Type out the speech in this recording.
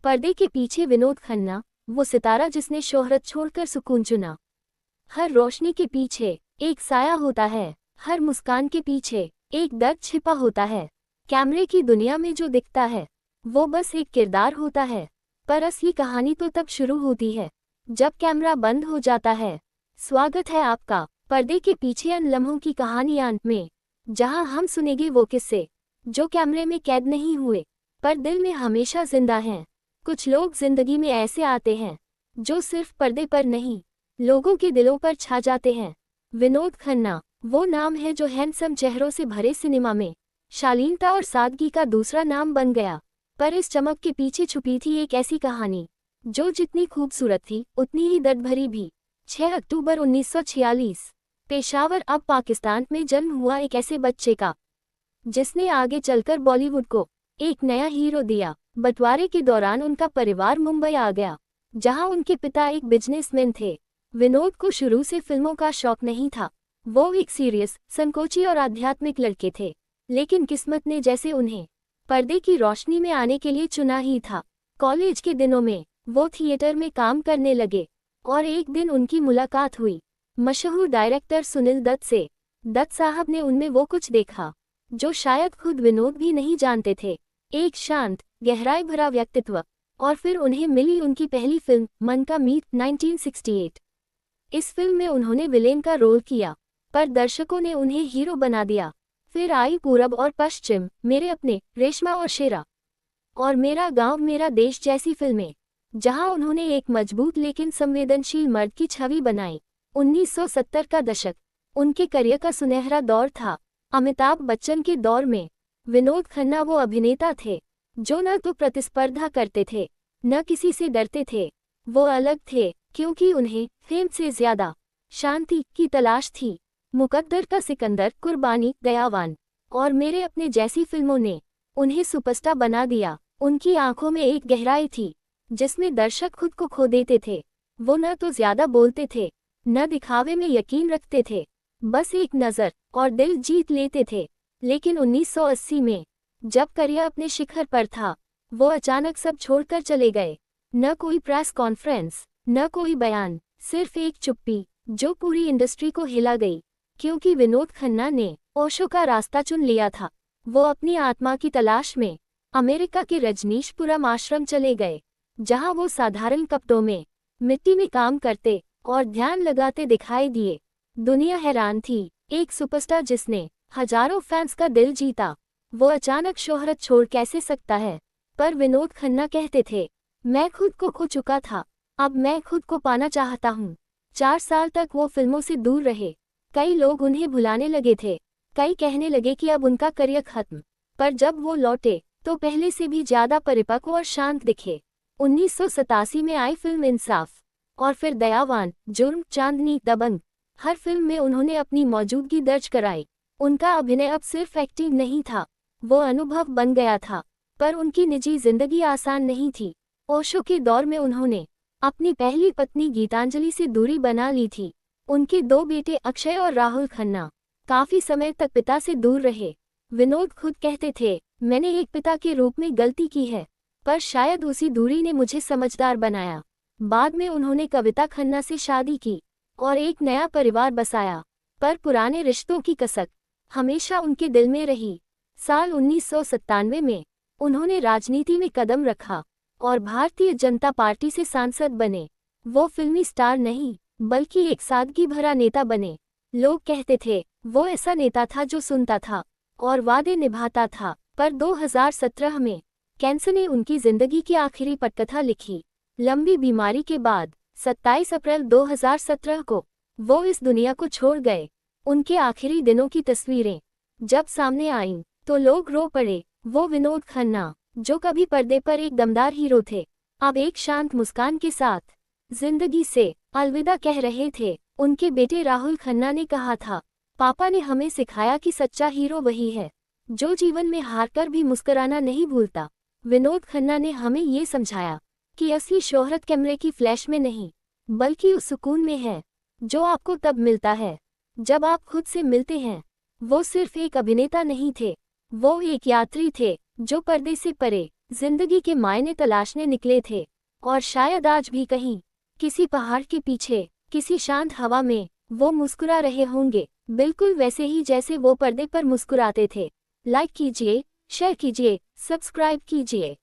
पर्दे के पीछे विनोद खन्ना, वो सितारा जिसने शोहरत छोड़कर सुकून चुना। हर रोशनी के पीछे एक साया होता है, हर मुस्कान के पीछे एक दर्द छिपा होता है। कैमरे की दुनिया में जो दिखता है वो बस एक किरदार होता है, पर असली कहानी तो तब शुरू होती है जब कैमरा बंद हो जाता है। स्वागत है आपका पर्दे के पीछे अन लम्हों की कहानी अंत में, जहां हम सुनेंगे वो किस्से जो कैमरे में कैद नहीं हुए पर दिल में हमेशा जिंदा हैं। कुछ लोग जिंदगी में ऐसे आते हैं जो सिर्फ पर्दे पर नहीं, लोगों के दिलों पर छा जाते हैं। विनोद खन्ना वो नाम है जो हैंडसम चेहरों से भरे सिनेमा में शालीनता और सादगी का दूसरा नाम बन गया। पर इस चमक के पीछे छुपी थी एक ऐसी कहानी जो जितनी खूबसूरत थी उतनी ही दर्द भरी भी। 6 अक्टूबर 1946 पेशावर अब पाकिस्तान में जन्म हुआ एक ऐसे बच्चे का जिसने आगे चलकर बॉलीवुड को एक नया हीरो दिया। बंटवारे के दौरान उनका परिवार मुंबई आ गया, जहां उनके पिता एक बिजनेसमैन थे। विनोद को शुरू से फिल्मों का शौक नहीं था। वो एक सीरियस, संकोची और आध्यात्मिक लड़के थे, लेकिन किस्मत ने जैसे उन्हें पर्दे की रोशनी में आने के लिए चुना ही था। कॉलेज के दिनों में वो थिएटर में काम करने लगे और एक दिन उनकी मुलाकात हुई मशहूर डायरेक्टर सुनील दत्त से। दत्त साहब ने उनमें वो कुछ देखा जो शायद खुद विनोद भी नहीं जानते थे, एक शांत, गहराई भरा व्यक्तित्व। और फिर उन्हें मिली उनकी पहली फिल्म मन का मीत 1968। इस फिल्म में उन्होंने विलेन का रोल किया, पर दर्शकों ने उन्हें हीरो बना दिया। फिर आई पूरब और पश्चिम, मेरे अपने, रेशमा और शेरा और मेरा गांव मेरा देश जैसी फिल्में, जहां उन्होंने एक मजबूत लेकिन संवेदनशील मर्द की छवि बनाई। 1970 का दशक उनके करियर का सुनहरा दौर था। अमिताभ बच्चन के दौर में विनोद खन्ना वो अभिनेता थे जो न तो प्रतिस्पर्धा करते थे, न किसी से डरते थे। वो अलग थे क्योंकि उन्हें फेम से ज्यादा शांति की तलाश थी। मुकद्दर का सिकंदर, कुर्बानी, दयावान और मेरे अपने जैसी फिल्मों ने उन्हें सुपरस्टार बना दिया। उनकी आंखों में एक गहराई थी जिसमें दर्शक खुद को खो देते थे। वो न तो ज्यादा बोलते थे, न दिखावे में यकीन रखते थे, बस एक नज़र और दिल जीत लेते थे। लेकिन 1980 में जब करियर अपने शिखर पर था, वो अचानक सब छोड़कर चले गए। न कोई प्रेस कॉन्फ्रेंस, न कोई बयान, सिर्फ एक चुप्पी जो पूरी इंडस्ट्री को हिला गई। क्योंकि विनोद खन्ना ने ओशो का रास्ता चुन लिया था। वो अपनी आत्मा की तलाश में अमेरिका के रजनीशपुरम आश्रम चले गए, जहां वो साधारण कपड़ों में मिट्टी में काम करते और ध्यान लगाते दिखाई दिए। दुनिया हैरान थी, एक सुपरस्टार जिसने हजारों फैंस का दिल जीता, वो अचानक शोहरत छोड़ कैसे सकता है। पर विनोद खन्ना कहते थे, मैं खुद को खो चुका था, अब मैं खुद को पाना चाहता हूँ। 4 साल तक वो फिल्मों से दूर रहे। कई लोग उन्हें भुलाने लगे थे, कई कहने लगे कि अब उनका करियर खत्म। पर जब वो लौटे तो पहले से भी ज्यादा परिपक्व और शांत दिखे। 1987 में आई फिल्म इंसाफ और फिर दयावान, जुर्म, चांदनी, दबंग, हर फिल्म में उन्होंने अपनी मौजूदगी दर्ज कराई। उनका अभिनय अब सिर्फ एक्टिंग नहीं था, वो अनुभव बन गया था। पर उनकी निजी जिंदगी आसान नहीं थी। ओशो के दौर में उन्होंने अपनी पहली पत्नी गीतांजलि से दूरी बना ली थी। उनके 2 बेटे अक्षय और राहुल खन्ना काफी समय तक पिता से दूर रहे। विनोद खुद कहते थे, मैंने एक पिता के रूप में गलती की है, पर शायद उसी दूरी ने मुझे समझदार बनाया। बाद में उन्होंने कविता खन्ना से शादी की और एक नया परिवार बसाया, पर पुराने रिश्तों की कसक हमेशा उनके दिल में रही। साल 1997 में उन्होंने राजनीति में कदम रखा और भारतीय जनता पार्टी से सांसद बने। वो फिल्मी स्टार नहीं, बल्कि एक सादगी भरा नेता बने। लोग कहते थे, वो ऐसा नेता था जो सुनता था और वादे निभाता था। पर 2017 में कैंसर ने उनकी जिंदगी की आखिरी पटकथा लिखी। लंबी बीमारी के बाद 27 अप्रैल 2017 को वो इस दुनिया को छोड़ गए। उनके आखिरी दिनों की तस्वीरें जब सामने आईं तो लोग रो पड़े। वो विनोद खन्ना जो कभी पर्दे पर एक दमदार हीरो थे, अब एक शांत मुस्कान के साथ जिंदगी से अलविदा कह रहे थे। उनके बेटे राहुल खन्ना ने कहा था, पापा ने हमें सिखाया कि सच्चा हीरो वही है जो जीवन में हारकर भी मुस्कुराना नहीं भूलता। विनोद खन्ना ने हमें ये समझाया कि असली शोहरत कैमरे की फ्लैश में नहीं, बल्कि उस सुकून में है जो आपको तब मिलता है जब आप खुद से मिलते हैं। वो सिर्फ एक अभिनेता नहीं थे, वो एक यात्री थे जो पर्दे से परे जिंदगी के मायने तलाशने निकले थे, और शायद आज भी कहीं किसी पहाड़ के पीछे, किसी शांत हवा में वो मुस्कुरा रहे होंगे, बिल्कुल वैसे ही जैसे वो पर्दे पर मुस्कुराते थे। लाइक कीजिए, शेयर कीजिए, सब्सक्राइब कीजिए।